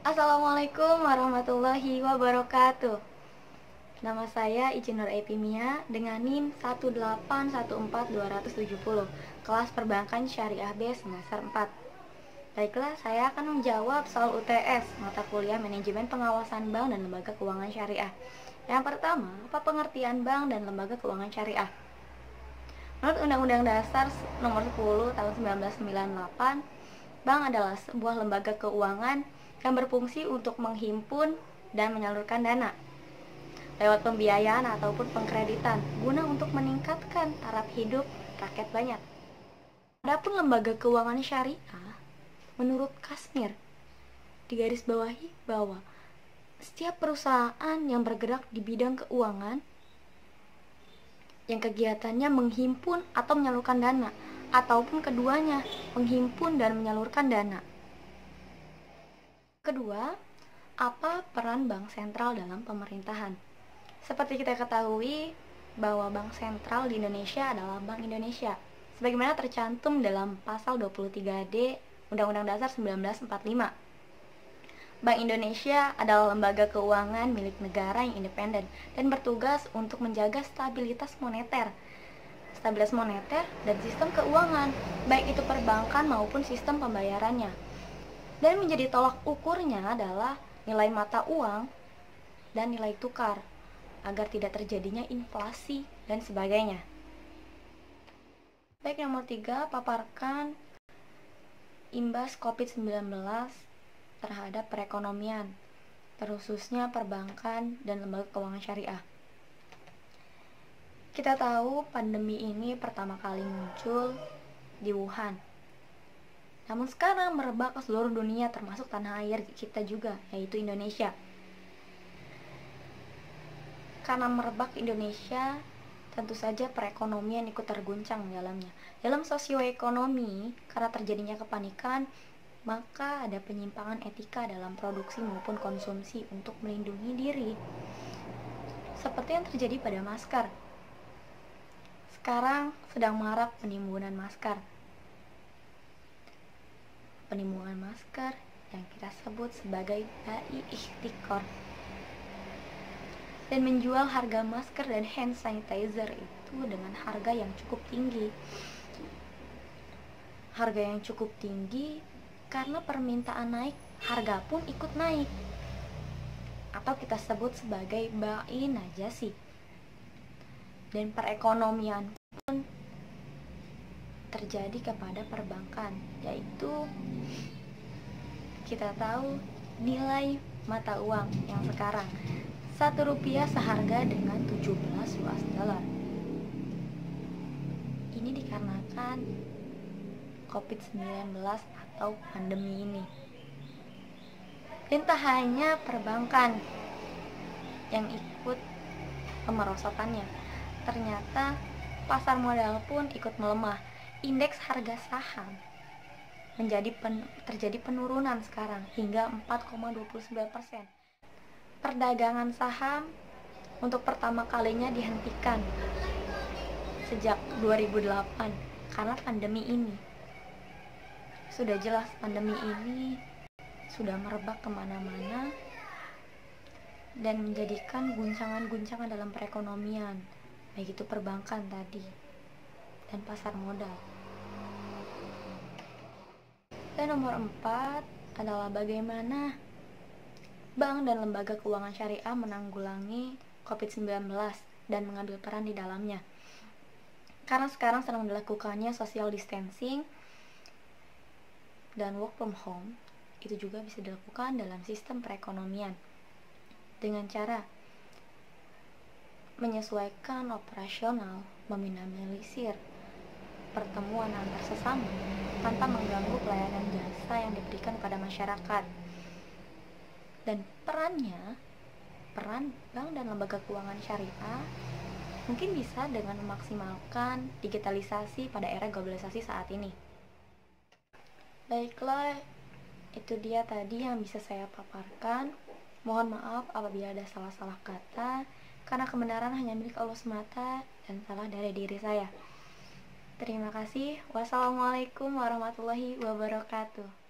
Assalamualaikum warahmatullahi wabarakatuh. Nama saya Ici Nur Epimia dengan NIM 1814270, kelas Perbankan Syariah B semester 4. Baiklah, saya akan menjawab soal UTS, mata kuliah Manajemen Pengawasan Bank dan Lembaga Keuangan Syariah. Yang pertama, apa pengertian bank dan lembaga keuangan syariah? Menurut Undang-Undang Dasar Nomor 10 Tahun 1998, bank adalah sebuah lembaga keuangan yang berfungsi untuk menghimpun dan menyalurkan dana lewat pembiayaan ataupun pengkreditan guna untuk meningkatkan taraf hidup rakyat banyak. Adapun lembaga keuangan syariah, menurut Kasmir, digarisbawahi bahwa setiap perusahaan yang bergerak di bidang keuangan yang kegiatannya menghimpun atau menyalurkan dana, ataupun keduanya, menghimpun dan menyalurkan dana. Kedua, apa peran bank sentral dalam pemerintahan? Seperti kita ketahui bahwa bank sentral di Indonesia adalah Bank Indonesia, sebagaimana tercantum dalam pasal 23D Undang-Undang Dasar 1945. Bank Indonesia adalah lembaga keuangan milik negara yang independen dan bertugas untuk menjaga stabilitas moneter dan sistem keuangan, baik itu perbankan maupun sistem pembayarannya. Dan menjadi tolak ukurnya adalah nilai mata uang dan nilai tukar, agar tidak terjadinya inflasi dan sebagainya. Baik, nomor 3, paparkan imbas COVID-19 terhadap perekonomian, terkhususnya perbankan dan lembaga keuangan syariah. Kita tahu pandemi ini pertama kali muncul di Wuhan, namun sekarang merebak ke seluruh dunia, termasuk tanah air kita juga, yaitu Indonesia. Karena merebak ke Indonesia, tentu saja perekonomian ikut terguncang dalamnya. Dalam sosioekonomi, karena terjadinya kepanikan, maka ada penyimpangan etika dalam produksi maupun konsumsi untuk melindungi diri. Seperti yang terjadi pada masker. Sekarang sedang marak penimbunan masker. Penimbunan masker yang kita sebut sebagai dai ikhtikor, dan menjual harga masker dan hand sanitizer itu dengan harga yang cukup tinggi. Harga yang cukup tinggi karena permintaan naik, harga pun ikut naik, atau kita sebut sebagai bai najasi. Dan perekonomian pun terjadi kepada perbankan, yaitu kita tahu nilai mata uang yang sekarang 1 rupiah seharga dengan 17 US dollar. Ini dikarenakan COVID-19 atau pandemi ini. Dan tak hanya perbankan yang ikut pemerosotannya, ternyata pasar modal pun ikut melemah. Indeks harga saham terjadi penurunan sekarang hingga 4,29%. Perdagangan saham untuk pertama kalinya dihentikan sejak 2008 karena pandemi ini. Sudah jelas pandemi ini sudah merebak kemana-mana dan menjadikan guncangan-guncangan dalam perekonomian, baik itu perbankan tadi dan pasar modal. Dan nomor 4 adalah bagaimana bank dan lembaga keuangan syariah menanggulangi COVID-19 dan mengambil peran di dalamnya. Karena sekarang sedang dilakukannya social distancing dan work from home, itu juga bisa dilakukan dalam sistem perekonomian dengan cara menyesuaikan operasional, meminimalisir pertemuan antar sesama tanpa mengganggu pelayanan jasa yang diberikan kepada masyarakat. Dan peran bank dan lembaga keuangan syariah mungkin bisa dengan memaksimalkan digitalisasi pada era globalisasi saat ini. Baiklah, itu dia tadi yang bisa saya paparkan. Mohon maaf apabila ada salah-salah kata, karena kebenaran hanya milik Allah semata dan salah dari diri saya. Terima kasih. Wassalamualaikum warahmatullahi wabarakatuh.